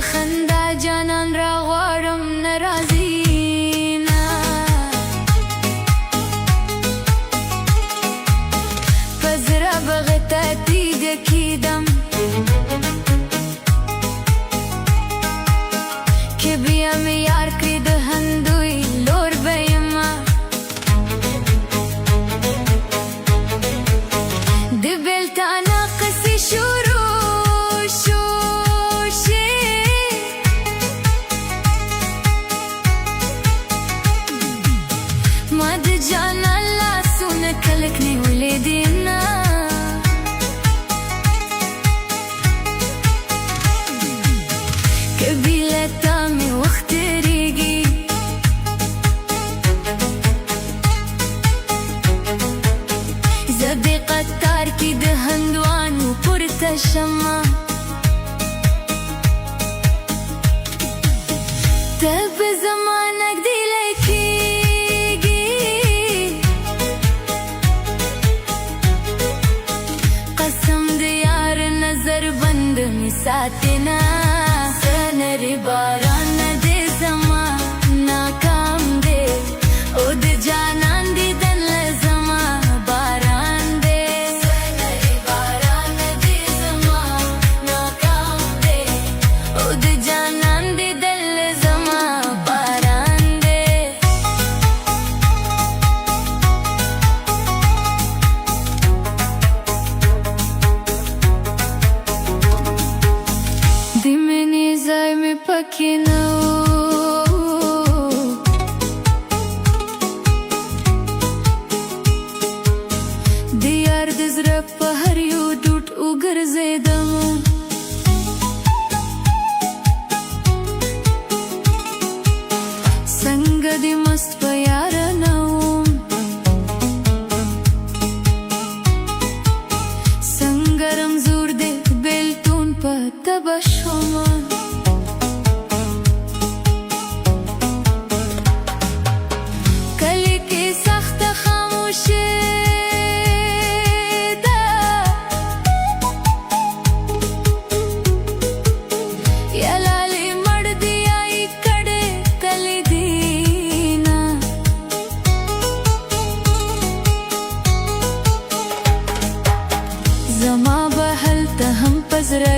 خندا جانان را غواړم ناراضي نه په زړه بغته تیږه کیدم که بیا مې یار کړي د هندوی لور به یمه د بېلتانه قصې شروع شوشي ما د جانان لاسونه کلک نیولې دي نه که بې له تا مې وخت تېرېږي زه دې قطار کې د هندوانو پورته شمه ته به زما نږدې لکېږي قسم د یار نظر بند مې ساتې نه سنري باران نه دی زما ناکام دی او د جانان دیدن له زما باران دی سنري باران نه دی زما ناکام دی او د جانان دیدن له زما باران دی د مینې ځای مې پکې نه و د یار د زړه په هر یو ډوټ وګرځېدم څنګه دې مست په یاره نه وم څنګه رمزور دې بېلتون په تبه شومه کلي کې سخته خاموشي ده یا لالې مړ دي یا یې کډې تلې دي نه زما به هلته هم په زړه